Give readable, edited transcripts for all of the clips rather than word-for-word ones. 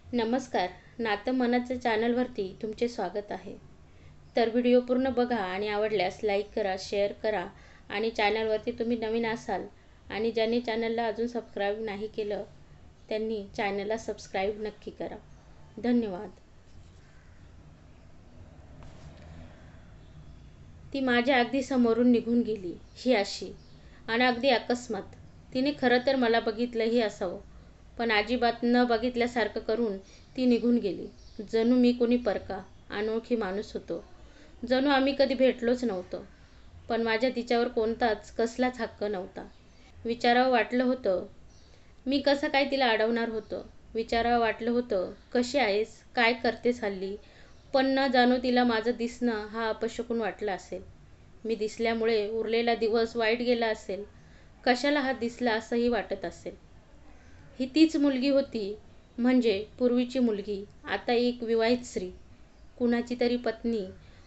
नमस्कार. नातं मनाच्या चॅनलवरती तुमचे स्वागत आहे. तर व्हिडिओ पूर्ण बघा आणि आवडल्यास लाईक करा, शेअर करा आणि चॅनलवरती तुम्ही नवीन असाल आणि ज्यांनी चॅनलला अजून सबस्क्राईब नाही केलं त्यांनी चॅनलला सबस्क्राईब नक्की करा. धन्यवाद. ती माझ्या अगदी समोरून निघून गेली ही अशी आणि अगदी अकस्मात. तिने खरं तर मला बघितलंही असावं, पण अजिबात न बघितल्यासारखं करून ती निघून गेली. जणू मी कोणी परका अनोळखी माणूस होतो. जणू आम्ही कधी भेटलोच नव्हतो. पण माझ्या तिच्यावर कोणताच कसलाच हक्क नव्हता. विचारावं वाटलं होतं, मी कसं काय तिला अडवणार होतो. विचारावं वाटलं होतं, कशी आहेस, काय करतेस हल्ली. पण न जाणो तिला माझं दिसणं हा अपशकुन वाटला असेल. मी दिसल्यामुळे उरलेला दिवस वाईट गेला असेल. कशाला हा दिसला असंही वाटत असेल. ही तीच मुलगी होती, म्हणजे पूर्वीची मुलगी, आता एक विवाहित स्त्री, कुणाची तरी पत्नी.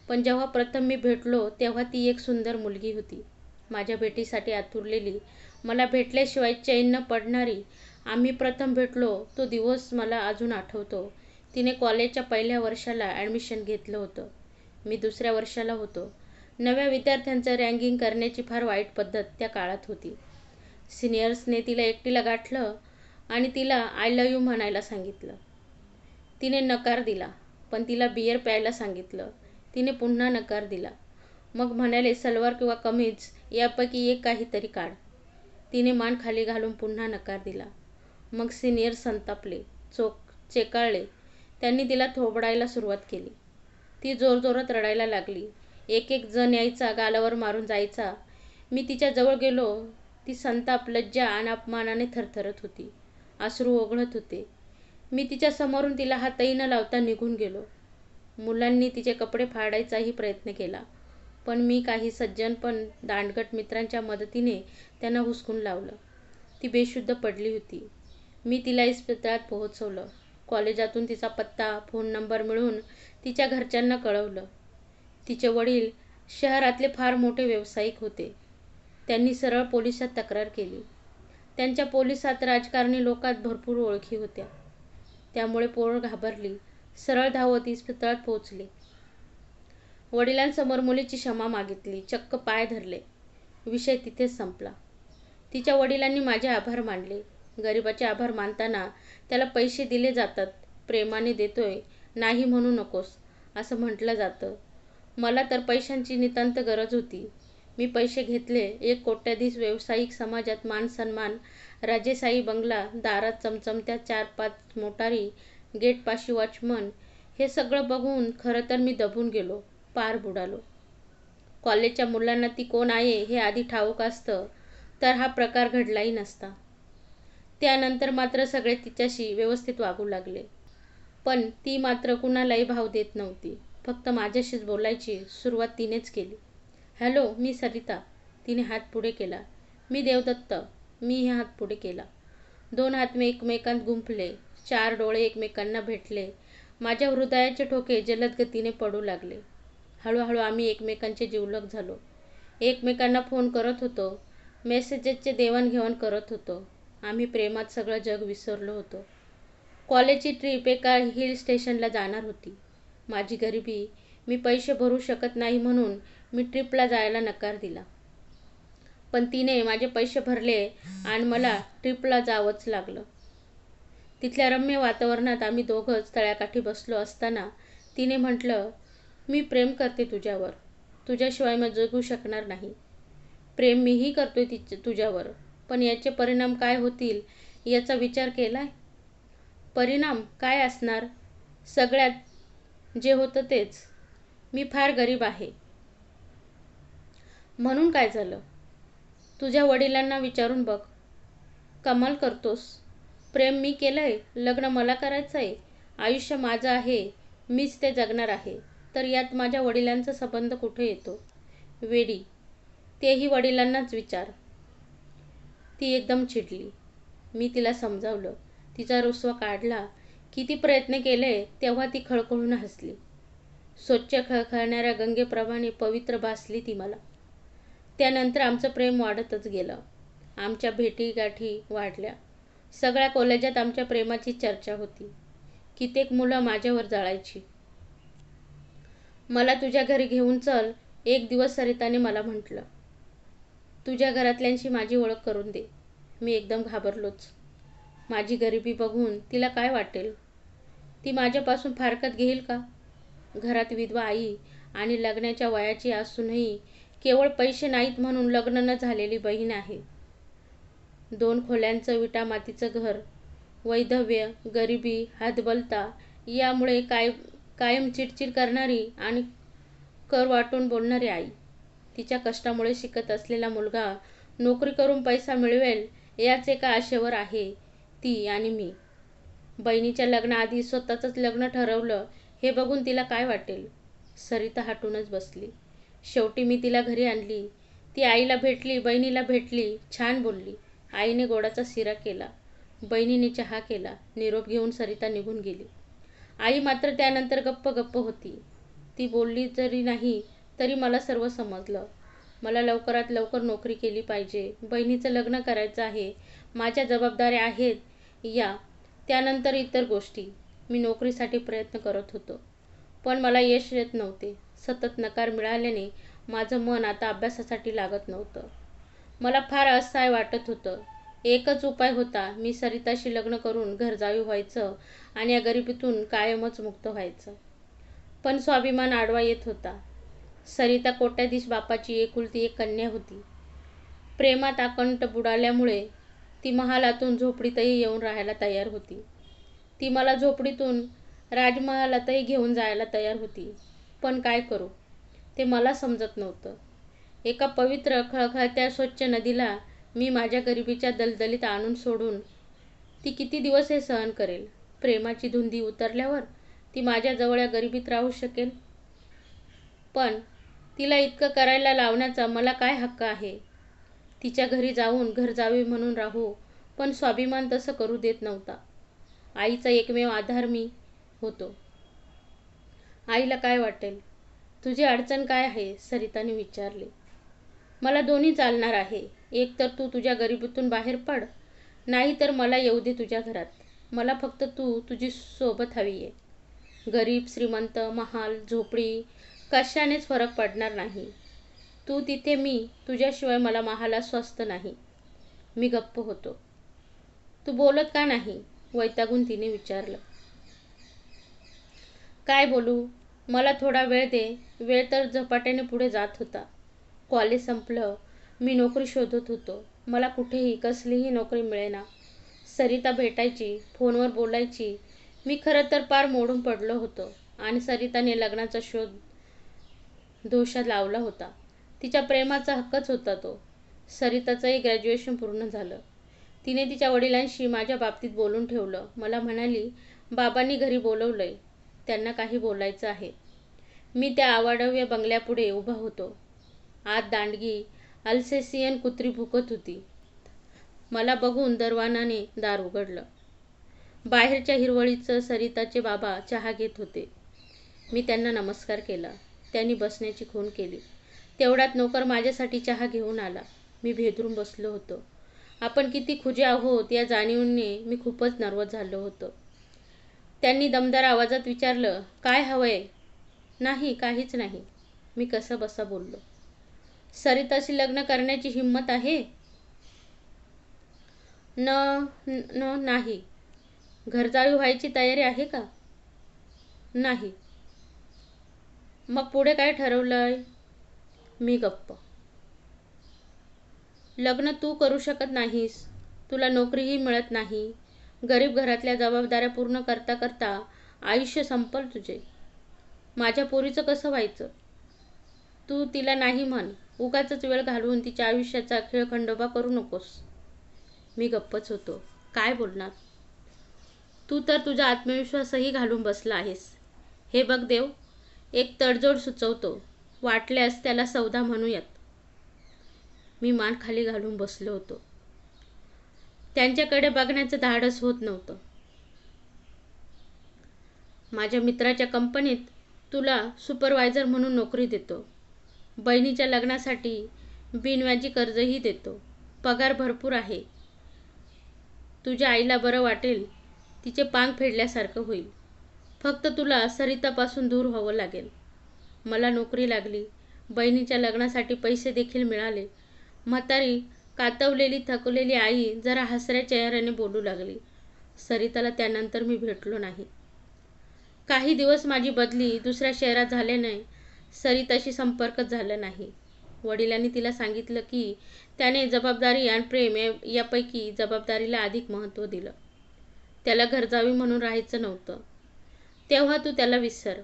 पण जेव्हा प्रथम मी भेटलो तेव्हा ती एक सुंदर मुलगी होती. माझ्या भेटीसाठी आतुरलेली, मला भेटल्याशिवाय चैन न पडणारी. आम्ही प्रथम भेटलो तो दिवस मला अजून आठवतो. तिने कॉलेजच्या पहिल्या वर्षाला ॲडमिशन घेतलं होतं. मी दुसऱ्या वर्षाला होतो. नव्या विद्यार्थ्यांचं रॅगिंग करण्याची फार वाईट पद्धत त्या काळात होती. सिनियर्सने तिला एकटीला गाठलं आणि तिला आय लव्ह यू म्हणायला सांगितलं. तिने नकार दिला. पण तिला बियर प्यायला सांगितलं. तिने पुन्हा नकार दिला. मग म्हणाले सलवार किंवा कमीज यापैकी एक काहीतरी काढ. तिने मान खाली घालून पुन्हा नकार दिला. मग सिनियर संतापले, चेकाळले. त्यांनी तिला थोबडायला सुरुवात केली. ती जोरजोरात रडायला लागली. एक एक जण यायचा, गालावर मारून जायचा. मी तिच्या जवळ गेलो. ती संताप, लज्जा आणि अपमानाने थरथरत होती. अश्रू ओघळत होते. मी तिच्या समोरून तिला हातही न लावता निघून गेलो. मुलांनी तिचे कपडे फाडायचाही प्रयत्न केला, पण मी काही सज्जन पण दांडगट मित्रांच्या मदतीने त्यांना हुसकून लावलं. ती बेशुद्ध पडली होती. मी तिला इस्पितळात पोहोचवलं. कॉलेजातून तिचा पत्ता, फोन नंबर मिळवून तिच्या घरच्यांना कळवलं. तिचे वडील शहरातले फार मोठे व्यावसायिक होते. त्यांनी सरळ पोलिसात तक्रार केली. त्यांच्या पोलिसात राजकारणी लोकात भरपूर ओळखी होत्या. त्यामुळे पोर घाबरली. सरळ धावत इस्पितळात पोहोचले. वडिलांसमोर मुलीची क्षमा मागितली. चक्क पाय धरले. विषय तिथेच संपला. तिच्या वडिलांनी माझे आभार मानले. गरिबाचे आभार मानताना त्याला पैसे दिले जातात. प्रेमाने देतोय, नाही म्हणू नकोस असं म्हटलं जातं. मला तर पैशांची नितांत गरज होती. मी पैसे घेतले. एक कोट्याधीश व्यावसायिक, समाजात मानसन्मान, राजेशाही बंगला, दारात चमचमत्या 4-5 मोटारी, गेटपाशी वॉचमन. हे सगळं बघून खरं तर मी दबून गेलो, पार बुडालो. कॉलेजच्या मुलांना ती कोण आहे हे आधी ठाऊक असतं तर हा प्रकार घडलाही नसता. त्यानंतर मात्र सगळे तिच्याशी व्यवस्थित वागू लागले. पण ती मात्र कुणालाही भाव देत नव्हती. फक्त माझ्याशीच बोलायची सुरुवात तिनेच केली. हॅलो, मी सरिता. तिने हात पुढे केला. मी देवदत्त. मीही हात पुढे केला. 2 हात एकमेकांत गुंफले. 4 डोळे एकमेकांना भेटले. माझ्या हृदयाचे ठोके जलद गतीने पडू लागले. हळूहळू आम्ही एकमेकांचे जिवलग झालो. एकमेकांना फोन करत होतो. मेसेजेसचे देवाणघेवाण करत होतो. आम्ही प्रेमात सगळं जग विसरलो होतो. कॉलेजची ट्रिप एका हिल स्टेशनला जाणार होती. माझी गरिबी, मी पैसे भरू शकत नाही म्हणून मी ट्रिपला जायला नकार दिला. पण तिने माझे पैसे भरले आणि मला ट्रिपला जावंच लागलं. तिथल्या रम्य वातावरणात आम्ही दोघंच तळ्याकाठी बसलो असताना तिने म्हटलं, मी प्रेम करते तुझ्यावर. तुझ्याशिवाय मी जगू शकणार नाही. प्रेम मीही करतोय तुझ्यावर. पण याचे परिणाम काय होतील याचा विचार केलाय? परिणाम काय असणार? सगळ्यात जे होतं तेच. मी फार गरीब आहे. म्हणून काय झालं? तुझ्या वडिलांना विचारून बघ. कमाल करतोस. प्रेम मी केलंय, लग्न मला करायचंय, आयुष्य माझं आहे, मीच ते जगणार आहे. तर यात माझ्या वडिलांचा संबंध कुठे येतो? वेडी, तेही वडिलांनाच विचार. ती एकदम चिडली. मी तिला समजावलं. तिचा रुसवा काढला. किती प्रयत्न केले तेव्हा ती खळखळून हसली. स्वच्छ खळखळणाऱ्या गंगेप्रमाणे पवित्र भासली ती मला. त्यानंतर आमचं प्रेम वाढतच गेलं. आमच्या भेटीगाठी वाढल्या. सगळ्या कॉलेजात आमच्या प्रेमाची चर्चा होती. कित्येक मुलं माझ्यावर जळायची. मला तुझ्या घरी घेऊन चल, एक दिवस सरिताने मला म्हटलं. तुझ्या घरातल्यांशी माझी ओळख करून दे. मी एकदम घाबरलोच. माझी गरिबी बघून तिला काय वाटेल? ती माझ्यापासून फारकत घेईल का? घरात विधवा आई आणि लग्नाच्या वयाची असूनही केवळ पैसे नाहीत म्हणून लग्न न झालेली बहीण आहे. 2 खोल्यांचं विटामातीचं घर, वैधव्य, गरिबी, हातबलता यामुळे कायम चिडचिड करणारी आणि कर वाटून बोलणारी आई. तिच्या कष्टामुळे शिकत असलेला मुलगा नोकरी करून पैसा मिळवेल याच एका आशेवर आहे ती आणि मी. बहिणीच्या लग्नाआधी स्वतःचंच लग्न ठरवलं हे बघून तिला काय वाटेल? सरिता हटूनच बसली. शेवटी मी तिला घरी आणली. ती आईला भेटली, बहिणीला भेटली, छान बोलली. आईने गोडाचा शिरा केला, बहिणीने चहा केला. निरोप घेऊन सरिता निघून गेली. आई मात्र त्यानंतर गप्प गप्प होती. ती बोलली जरी नाही तरी मला सर्व समजलं. मला लवकरात लवकर नोकरी केली पाहिजे, बहिणीचं लग्न करायचं आहे, माझ्या जबाबदाऱ्या आहेत या, त्यानंतर इतर गोष्टी. मी नोकरीसाठी प्रयत्न करत होतो, पण मला यश येत नव्हते. सतत नकार मिळाल्याने माझं मन आता अभ्यासासाठी लागत नव्हतं. मला फार असहाय वाटत होतं. एकच उपाय होता, मी सरिताशी लग्न करून घरजावी व्हायचं आणि या गरिबीतून कायमच मुक्त व्हायचं. पण स्वाभिमान आडवा येत होता. सरिता कोट्याधीश बापाची एकुलती एक कन्या होती. प्रेमात आकंठ बुडाल्यामुळे ती महालातून झोपडीतही येऊन राहायला तयार होती. ती मला झोपडीतून राजमहालातही घेऊन जायला तयार होती. पण काय करू ते मला समजत नव्हतं. एका पवित्र खळखळत्या स्वच्छ नदीला मी माझ्या गरिबीच्या दलदलीत आणून सोडून ती किती दिवस हे सहन करेल? प्रेमाची धुंदी उतरल्यावर ती माझ्याजवळ या गरिबीत राहू शकेल? पण तिला इतकं करायला लावण्याचा मला काय हक्क आहे? तिच्या घरी जाऊन घरजावी म्हणून राहू, पण स्वाभिमान तसं करू देत नव्हता. आईचा एकमेव आधार मी होतो. आईला काय वाटेल? तुझी अडचण काय आहे? सरिताने विचारले. मला दोन्ही चालणार आहे. एक तर तू तुझ्या गरिबीतून बाहेर पड, नाही तर मला येऊ दे तुझ्या घरात. मला फक्त तुझी सोबत हवी आहे. गरीब, श्रीमंत, महाल, झोपडी कशानेच फरक पडणार नाही. तू तिथे, मी तुझ्याशिवाय मला महालात स्वस्त नाही. मी गप्प होतो. तू बोलत का नाही? वैतागून तिने विचारलं. काय बोलू? मला थोडा वेळ दे. वेळ तर झपाट्याने पुढे जात होता. कॉलेज संपलं. मी नोकरी शोधत होतो. मला कुठेही कसलीही नोकरी मिळेना. सरिता भेटायची, फोनवर बोलायची. मी खरं तर पार मोडून पडलो होतो आणि सरिताने लग्नाचा शोध दोषात लावला होता. तिच्या प्रेमाचा हक्कच होता तो. सरिताचंही ग्रॅज्युएशन पूर्ण झालं. तिने तिच्या वडिलांशी माझ्या बाबतीत बोलून ठेवलं. मला म्हणाली, बाबांनी घरी बोलवलंय, त्यांना काही बोलायचं आहे. मी त्या अवाढव्य बंगल्यापुढे उभा होतो. आत दांडगी अल्सेशियन कुत्री भुकत होती. मला बघून दरवानाने दार उघडलं. बाहेरच्या हिरवळीचं सरिताचे बाबा चहा घेत होते. मी त्यांना नमस्कार केला. त्यांनी बसण्याची खूण केली. तेवढ्यात नोकर माझ्यासाठी चहा घेऊन आला. मी भेदरून बसलो होतो. आपण किती खुजे आहोत या जाणीवेने मी खूपच नर्वस झालो होतो. त्यांनी दमदार आवाजात विचारलं, काय हवंय? नाही, काहीच नाही. मी कसं बसा बोललो. सरिताशी लग्न करण्याची हिंमत आहे? नाही. घरजावी व्हायची तयारी आहे का? नाही. मग पुढे काय ठरवलंय? मी गप्प. लग्न तू करू शकत नाहीस. तुला नोकरीही मिळत नाही. गरीब घरातल्या जबाबदाऱ्या पूर्ण करता करता आयुष्य संपल तुझे. माझ्या पोरीचं कसं व्हायचं? तू तिला नाही म्हण. उगाचच वेळ घालवून तिच्या आयुष्याचा खेळखंडोबा करू नकोस. मी गप्पच होतो. काय बोलणार? तू तर तुझा आत्मविश्वासही घालून बसला आहेस. हे बघ देव, एक तडजोड सुचवतो. वाटल्यास त्याला सौदा म्हणूयात. मी मान खाली घालून बसलो होतो. त्यांच्याकडे बघण्याचं धाडस होत नव्हतं. माझ्या मित्राच्या कंपनीत तुला सुपरवायझर म्हणून नोकरी देतो. बहिणीच्या लग्नासाठी बिनव्याजी कर्जही देतो. पगार भरपूर आहे. तुझ्या आईला बरं वाटेल. तिचे पांग फेडल्यासारखं होईल. फक्त तुला सरितापासून दूर व्हावं लागेल. मला नोकरी लागली, बहिणीच्या लग्नासाठी पैसे देखील मिळाले. म्हातारी कातवलेली थकलेली आई जरा हसऱ्या चेहऱ्याने बोलू लागली. सरिताला त्यानंतर मी भेटलो नाही. काही दिवस माझी बदली दुसऱ्या शहरात झाल्याने सरिताशी संपर्कच झाला नाही. वडिलांनी तिला सांगितलं की त्याने जबाबदारी आणि प्रेम यापैकी जबाबदारीला अधिक महत्त्व दिलं. त्याला घरजावी म्हणून राहायचं नव्हतं. तेव्हा तू त्याला विसर.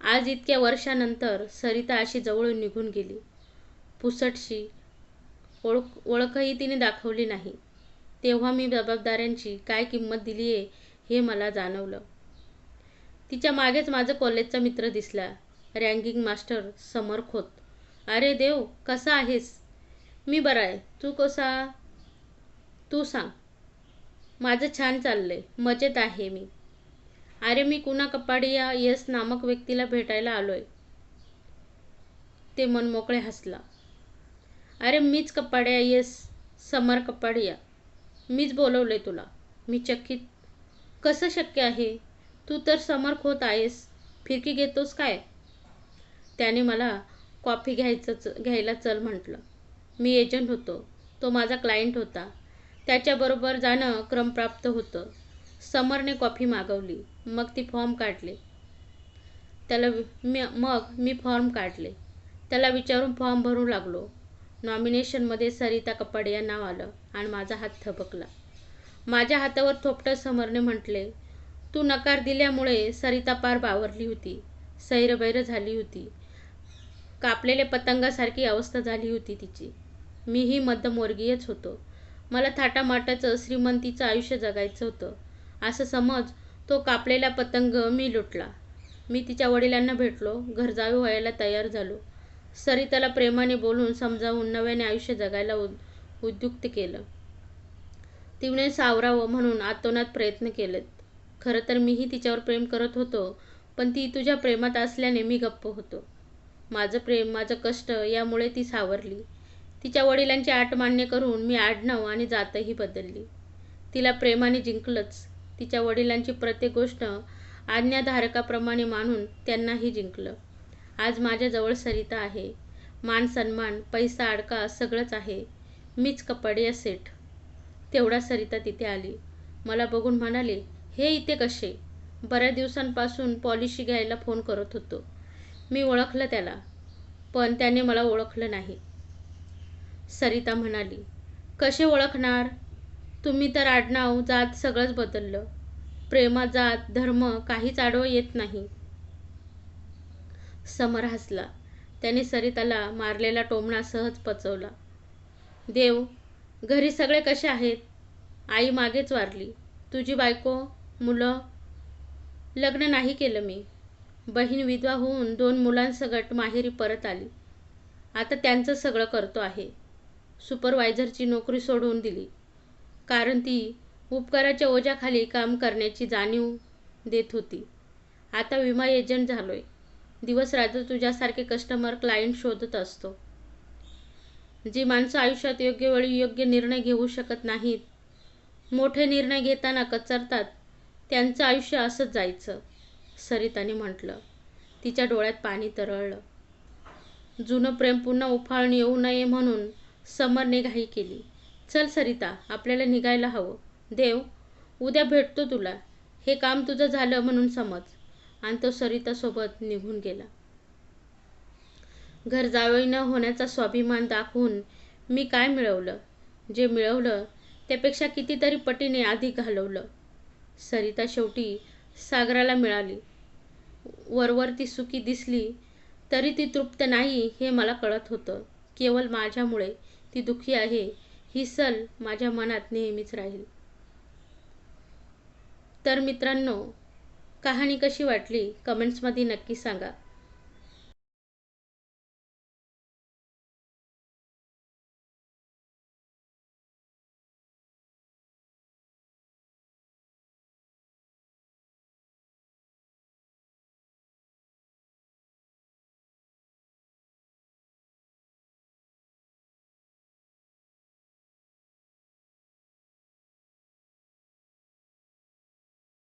आज इतक्या वर्षानंतर सरिता अशी जवळून निघून गेली. पुसटशी ओळखही तिने दाखवली नाही. तेव्हा मी जबाबदाऱ्यांची काय किंमत दिली आहे हे मला जाणवलं. तिच्या मागेच माझा कॉलेजचा मित्र दिसला, रँकिंग मास्टर समर खोत. अरे देव, कसा आहेस? मी बरा आहे. तू कसा? तू सांग. माझं छान चाललंय, मजेत आहे मी. अरे मी कुणा कपाडिया यस नामक व्यक्तीला भेटायला आलोय. ते मनमोकळे हसला. अरे मीच कपाडिया यस, समर कपाडिया. मीच बोलवलंय तुला. मी चकित. कसं शक्य आहे? तू तर समर खोत आहेस. फिरकी घेतोस काय? त्याने मला कॉफी घ्यायला चल म्हटलं. मी एजंट होतो, तो माझा क्लायंट होता. त्याच्याबरोबर जाणं क्रमप्राप्त होतं. समरने कॉफी मागवली. मग मी फॉर्म काढले. त्याला विचारून फॉर्म भरू लागलो. नॉमिनेशनमध्ये सरिता कपाडिया नाव आलं आणि माझा हात थबकला. माझ्या हातावर थोपटत समरने म्हटले, तू नकार दिल्यामुळे सरिता पार बावरली होती. सैरभैर झाली होती. कापलेल्या पतंगासारखी अवस्था झाली होती तिची. मीही मध्यमवर्गीयच होतो. मला थाटामाटाचं श्रीमंतीचं आयुष्य जगायचं होतं. असं समज तो कापलेला पतंग मी लुटला. मी तिच्या वडिलांना भेटलो, घरजावी व्हायला तयार झालो. सरिताला प्रेमाने बोलून समजावून नव्याने आयुष्य जगायला उद्युक्त केलं. तिने सावरावं म्हणून आतोनात प्रयत्न केलेत. खरं तर मीही तिच्यावर प्रेम करत होतो, पण ती तुझ्या प्रेमात असल्याने मी गप्प होतो. माझं प्रेम, माझं कष्ट यामुळे ती सावरली. तिच्या वडिलांची अट मान्य करून मी आडनाव आणि जातही बदलली. तिला प्रेमाने जिंकलंच. तिच्या वडिलांची प्रत्येक गोष्ट आज्ञाधारकाप्रमाणे मानून त्यांनाही जिंकलं. आज माझ्याजवळ सरिता आहे. मान सन्मान, पैसा अडका सगळंच आहे. मीच कपाडिया सेठ. तेवढा सरिता तिथे आली. मला बघून म्हणाली, हे इथे कसे? बऱ्याच दिवसांपासून पॉलिसी घ्यायला फोन करत होतो. मी ओळखलं त्याला, पण त्याने मला ओळखलं नाही. सरिता म्हणाली, कसे ओळखणार? तुम्ही तर आडनाव, जात सगळंच बदललं. प्रेमात जात, धर्म काहीच आडवं येत नाही. समर हसला. त्याने सरिताला मारलेला टोमणा सहज पचवला. देव, घरी सगळे कसे आहेत? आई मागेच वारली. तुझी बायको, मुलं? लग्न नाही केलं मी. बहीण विधवा होऊन 2 मुलांसकट माहेरी परत आली. आता त्यांचं सगळं करतो आहे. सुपरवायझरची नोकरी सोडून दिली, कारण ती उपकाराच्या ओझ्याखाली काम करण्याची जाणीव देत होती. आता विमा एजंट झालोय. दिवस रात्र तुझ्यासारखे कस्टमर क्लायंट शोधत असतो. जी माणसं आयुष्यात योग्य वेळी योग्य निर्णय घेऊ शकत नाहीत, मोठे निर्णय घेताना कचरतात, त्यांचं आयुष्य असंच जायचं, सरिताने म्हटलं. तिच्या डोळ्यात पाणी तरळलं. जुनं प्रेम पुन्हा उफाळून येऊ नये म्हणून समरने घाई केली. चल सरिता, आपल्याला निघायला हवं. देव, उद्या भेटतो तुला. हे काम तुझं झालं म्हणून समज. आणि तो सरितासोबत निघून गेला. घर जावई न होण्याचा स्वाभिमान दाखवून मी काय मिळवलं? जे मिळवलं त्यापेक्षा कितीतरी पटीने अधिक घालवलं. सरिता शेवटी सागराला मिळाली. वरवर ती सुखी दिसली तरी ती तृप्त नाही हे मला कळत होतं. केवळ माझ्यामुळे ती दुःखी आहे ही सल माझ्या मनात नेहमीच राहील. तर मित्रांनो, कहाणी कशी वाटली कमेंट्समध्ये नक्की सांगा.